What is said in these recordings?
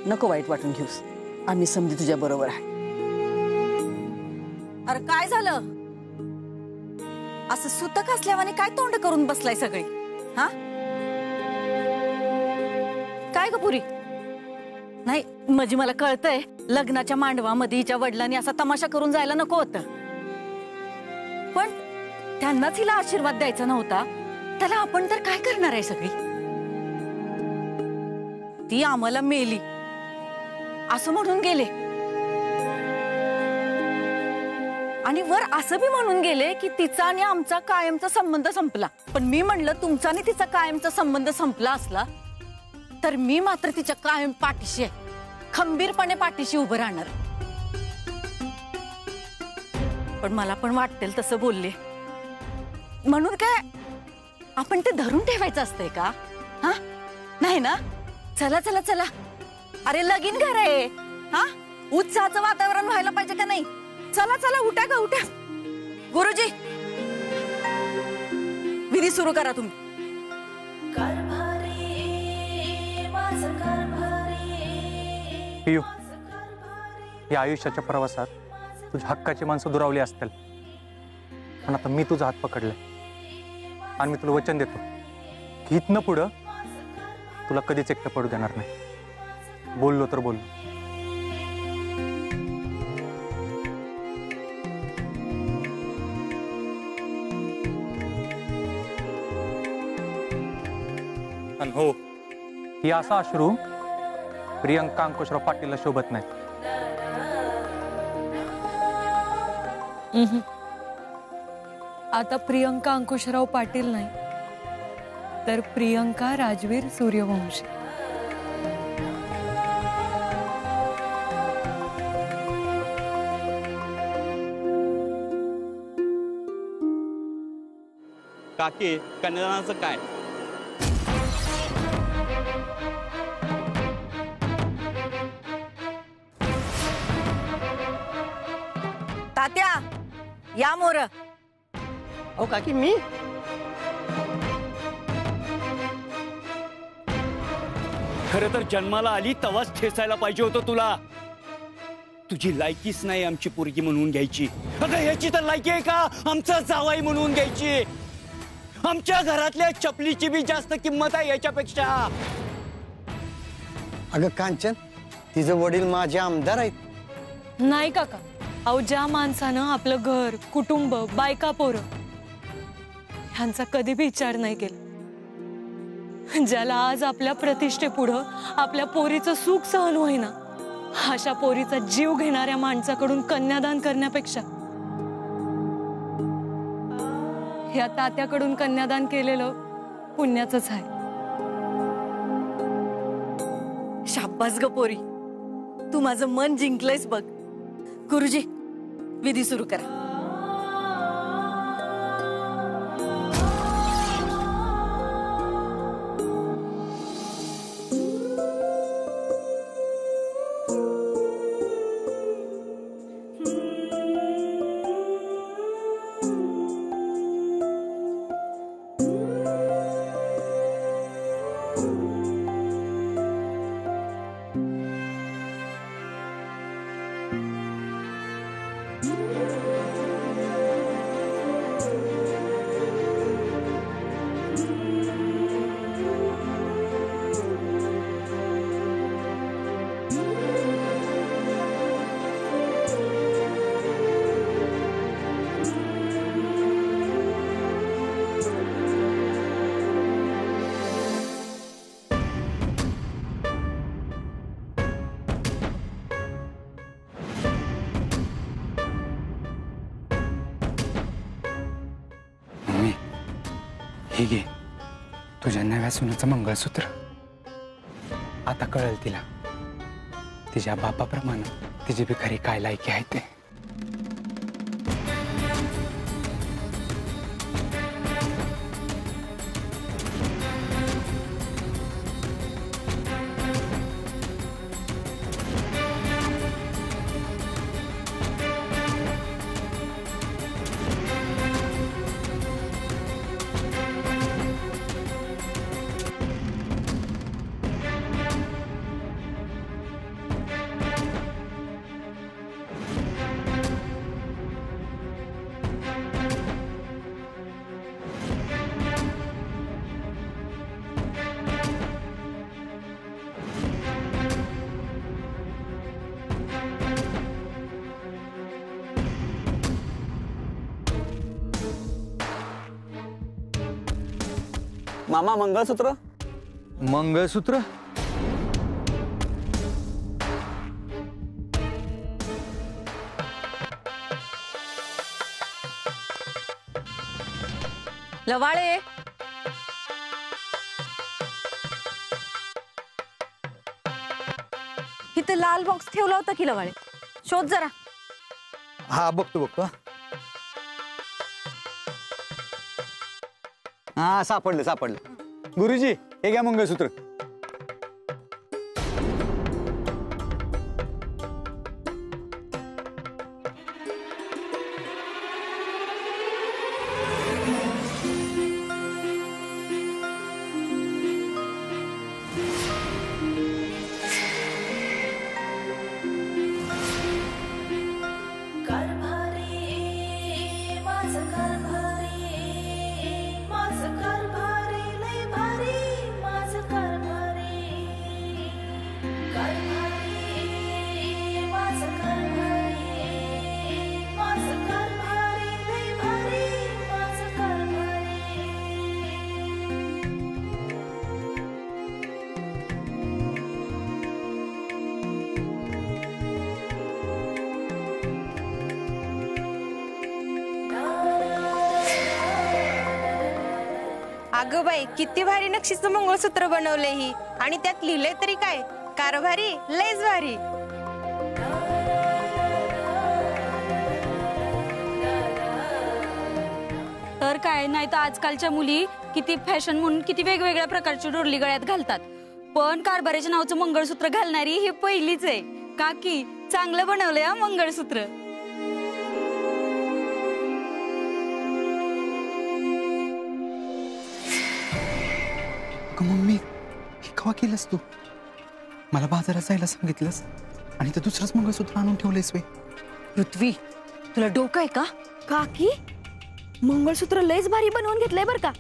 नको वाईट वाटून घेऊस, आम्ही समधी तुझ्या बरोबर आहे. अरे काय झालं? असं सुतक असल्यावाने काय तोंड करून बसलाय सगळी? हा काय ग पुरी? नाही म्हणजे मला कळतंय लग्नाच्या मांडवामध्ये हिच्या वडिलांनी असा तमाशा करून जायला नको होतं, पण त्यांनाच हिला आशीर्वाद द्यायचा नव्हता, त्याला आपण तर काय करणार आहे? सगळी ती आम्हाला मेली असं म्हणून गेले आणि वर असं बी म्हणून गेले की तिचा आणि आमचा कायमचा संबंध संपला. पण मी म्हणलं तुमचा आणि तिचा कायमचा संबंध संपला असला तर मी मात्र तिच्या कायम पाठीशी आहे, खंबीरपणे पाठीशी उभं राहणार. पण मला पण वाटेल तसं बोलले म्हणून काय आपण ते धरून ठेवायचं असतंय का? हा नाही ना. चला चला चला, अरे लगीन घर आहे, हा उत्साहाचं वातावरण व्हायला पाहिजे का नाही? चला चला उठा का उठा. गुरुजी विधी सुरू करा तुम्ही. पियू, या आयुष्याच्या प्रवासात तुझ्या हक्काची माणसं दुरावली असतील, पण आता मी तुझा हात पकडलाय आणि मी तुला वचन देतो की इथनं पुढं तुला कधीच एकटं पडू देणार नाही. बोललो तर बोललो. आणि हो, ही असा अश्रू प्रियंका अंकुशराव पाटीलला शोभत नाही. आता प्रियंका अंकुशराव पाटील नाही तर प्रियंका राजवीर सूर्यवंशी. काकी, कन्यादानाचं काय? तात्या या मोर. अहो काकी मी? खरं तर जन्माला आली तवाच ठेचायला पाहिजे होतं तुला. तुझी लायकीच नाही आमची पोरगी म्हणून घ्यायची. अगं ह्याची तर लायकी आहे का आमचा जावाई म्हणून घ्यायची? आमच्या घरातल्या चपलीची बी जास्त किंमत आहे याच्यापेक्षा. अगं कांचन, तिचे वडील माझे आमदार आहेत. नाही काका, अहो ज्या माणसानं आपलं घर, कुटुंब, बायका, पोरं ह्यांचा कधी बी विचार नाही केला, ज्याला आज आपल्या प्रतिष्ठेपुढं आपल्या पोरीचं सुख सहन होईना, अशा पोरीचा जीव घेणाऱ्या माणसाकडून कन्यादान करण्यापेक्षा ह्या तात्याकडून कन्यादान केलेलं पुण्याचंच आहे. शाब्बास ग पोरी, तू माझं मन जिंकलंयस बघ. गुरुजी विधी सुरू करा. हे घे तुझ्या नव्या सुनाचं मंगळसूत्र. आता कळेल तिला तिच्या बापाप्रमाणे तिची बी खरी काय लायकी आहे ते. मामा मंगळसूत्र मंगळसूत्र? लवाळे, इथं लाल बॉक्स ठेवला होता की लवाळे, शोध जरा. हा बघतो. हा सापडलं. गुरुजी हे घ्या मंगळसूत्र. अगं बाई, किती भारी नक्षीचं मंगळसूत्र बनवले ही, आणि त्यात लिहिले तरी काय, कारभारी लयच भारी. तर काय नाही तर आजकालच्या मुली किती फॅशन म्हणून किती वेगवेगळ्या प्रकारची डोरली गळ्यात घालतात, पण कारभाराच्या नावाचं मंगळसूत्र घालणारी ही पहिलीच आहे. काकी चांगलं बनवलंय हा मंगळसूत्र. मम्मी हे कवा केलंस तू? मला बाजारात जायला सांगितलंस आणि ते दुसरंच मंगळसूत्र आणून ठेवलंयस वे. पृथ्वी, तुला डोकं आहे का? काकी मंगळसूत्र लयच भारी बनवून घेतलंय बर का.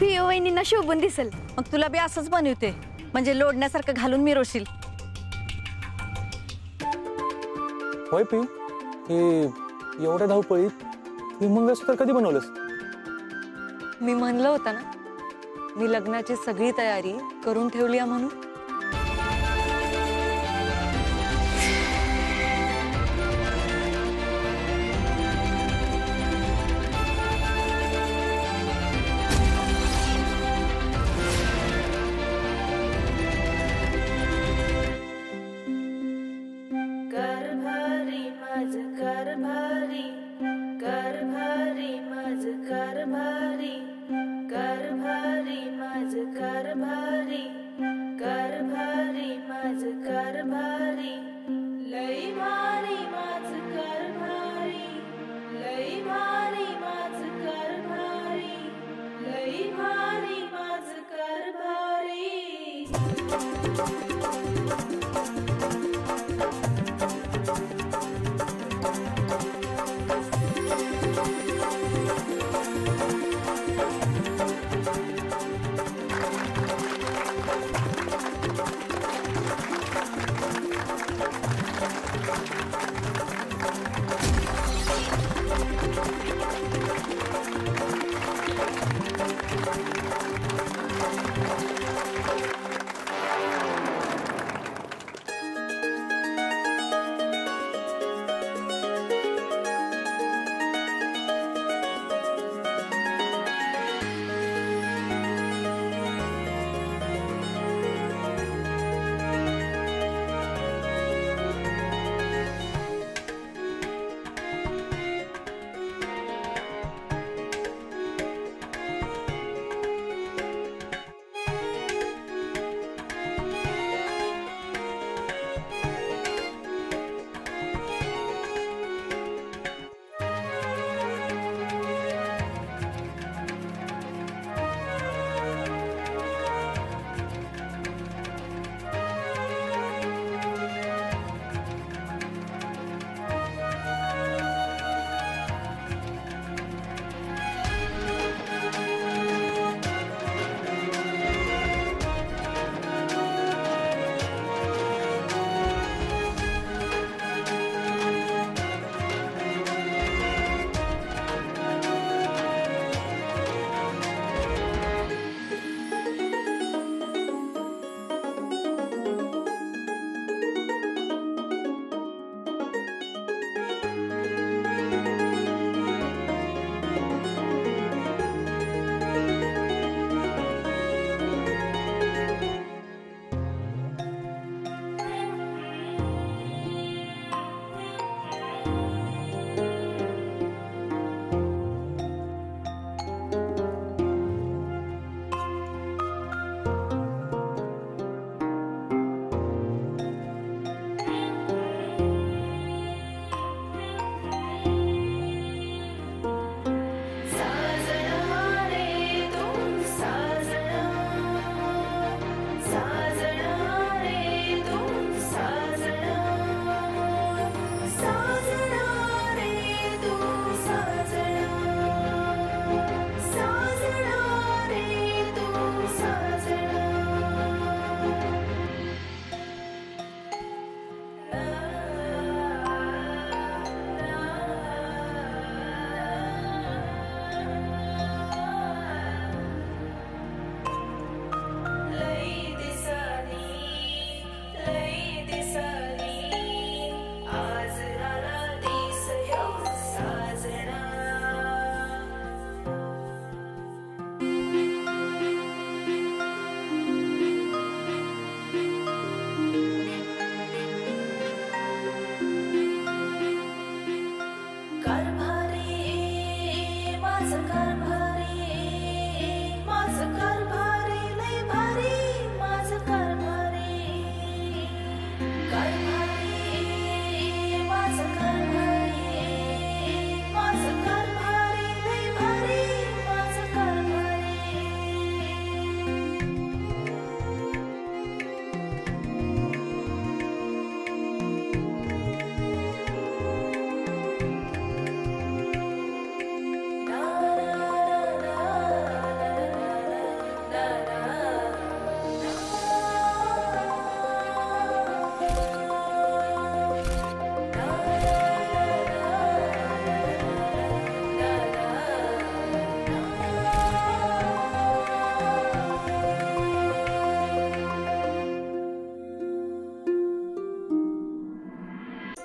पिओ वहिनींना शोभून दिसेल. मग तुला बी असंच बनवते, म्हणजे लोडण्यासारखं घालून मिरवशील. होय पिऊ, हे एवढ्या धावपळीत हे मंगळसूत्र कधी बनवलंस? मी म्हणलं होतं ना, मी लग्नाची सगळी तयारी करून ठेवली आहे म्हणून.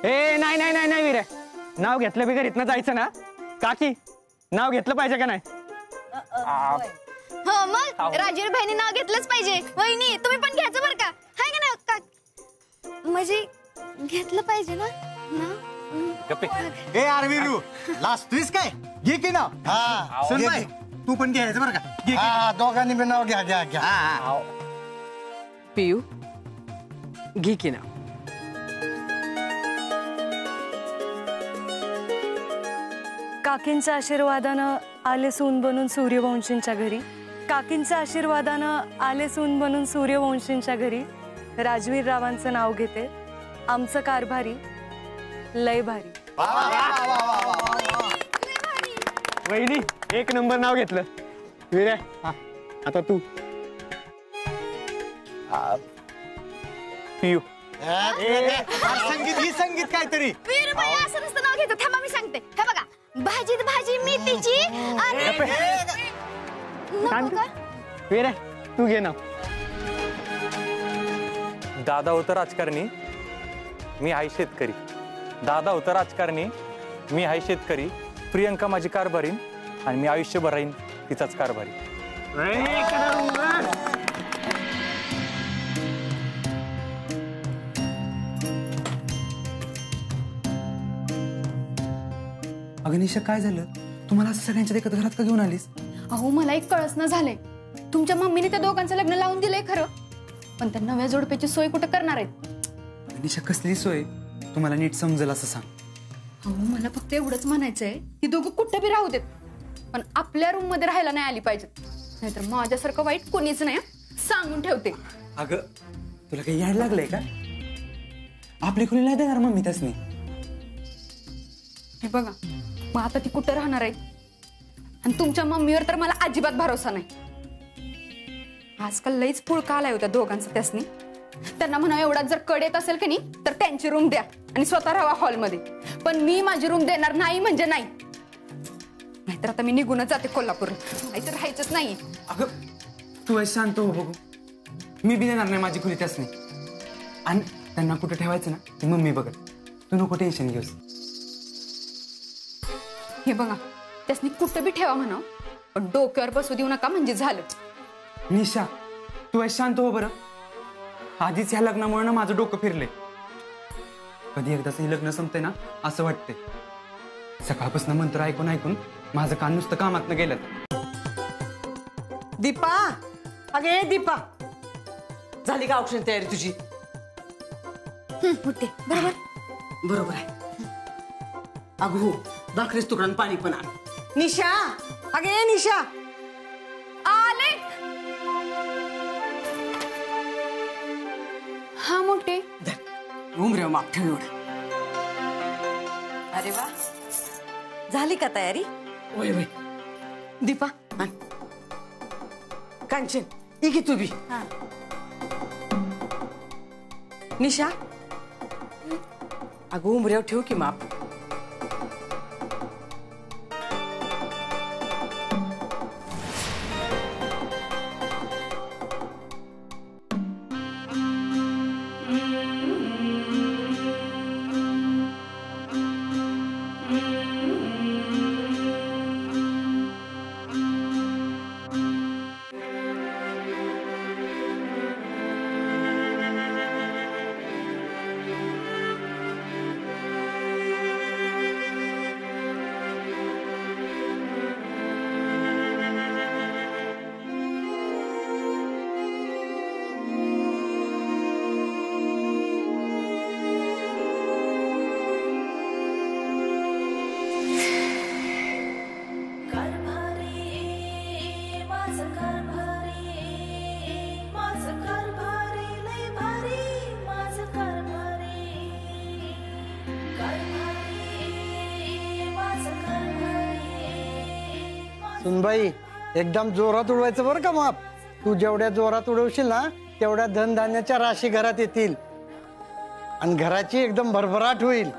ए नाही नाही नाही नाही विरे, नाव घेतलं बिगर इथनं जायचं ना? काकी नाव घेतलं पाहिजे का नाही? हो मग राजीव भाईनी नाव घेतलंच पाहिजे. वहिनी तुम्ही पण घ्यायचं बरं का, हाय का नाही का? म्हणजे घेतलं पाहिजे ना नाव. ए आरवीरू लाजतोयस काय? घे की नाव. हा सुन बाई तू पण घ्यायचं बरं का. हा दोघांनी बी नाव घ्या घ्या घ्या. पियू घे की नाव. काकींच्या आशीर्वादानं आले सून बनून सूर्यवंशींच्या घरी. काकींच्या आशीर्वादानं आले सून बनून सूर्यवंशींच्या घरी. राजवीर रावांचं नाव घेते, आमचं कारभारी लय भारी. वहिनी एक नंबर नाव घेतलं. विरे आता तू. पियू संगीत ही संगीत काहीतरी. वीर बाई असं नसतं नाव घ्यायचं. थांबा मी सांगते. हे बघा, भाजीत भाजी मेथीची आणि नको का? विरे तू घे नाव. दादा होतं राजकारणी, मी आहे शेतकरी. दादा होतं राजकारणी, मी आहे शेतकरी. प्रियंका माझी कारभारीन आणि मी आयुष्यभर राहीन तिचाच कारभारी. अग्निशा काय झालं? तुम्हाला असं सगळ्यांच्या देखत घरात का घेऊन आलीस? अहो मला एक कळसना झालंय. तुमच्या मम्मीने त्या दोघांचं लग्न लावून दिलंय खरं, पण त्या नव्या जोडप्याची सोय कुठं करणार आहेत? अग्निशा कसली सोय? तुम्हाला नीट समजेल असं सांग. अहो मला फक्त एवढंच म्हणायचंय की दोघं कुठं बी राहू देत, पण आपल्या रूम मध्ये राहायला नाही आली पाहिजेत. नाहीतर माझ्यासारखं वाईट कोणीच नाही, सांगून ठेवते. अगं तुला काही यायला लागलंय का? आपली खोली नाही देणार मम्मी त्यासनी. हे बघा, मग आता ती कुठं राहणार आहे? आणि तुमच्या मम्मीवर तर मला अजिबात भरोसा नाही. आजकाल लईच पुळका आलाय होत्या दोघांचं त्यासनी. त्यांना म्हणा एवढा जर कड येत असेल की नाही तर त्यांची रूम द्या आणि स्वतः राहा हॉलमध्ये. पण मी माझी रूम देणार नाही म्हणजे नाही. नाहीतर आता मी निघूनच जाते कोल्हापूरला. इथं राहायचंच नाहीये. अगं तू शांत हो बघू. मी बी देणार नाही माझी खोली त्यासनी. आणि त्यांना कुठं ठेवायचं ना ती मम्मी बघत. तू नको टेन्शन घेऊस. हे बघा, त्यासनी कुठं बी ठेवा म्हणा, पण डोक्यावर बसू देऊ नका म्हणजे झालं. निशा तू शांत हो बरं. आधीच ह्या लग्नामुळे ना माझं डोकं फिरले. कधी एकदाच हे लग्न संपते ना असं वाटतंय. सकाळपासून मंत्र ऐकून ऐकून माझं कान नुसतं कामातनं गेलं. दीपा, अगे दीपा, झाली का औषध तयारी तुझी? होते बरोबर. बरोबर आहे. अगं हो, भाकरीच तुकडून पाणी पण आण. निशा, अगे निशा आले. हा मोठे उमरे माप ठेव एवढं. अरे वा, झाली का तयारी? वय वय. दीपा आण. कांचन ये की तू बी. निशा अगं उमऱ्यावर ठेव की माप. सुनबाई एकदम जोरात उडवायचं बरं का माप. तू जेवढ्या जोरात उडवशील ना तेवढ्या धनधान्याच्या राशी घरात येतील आणि घराची एकदम भरभराट होईल.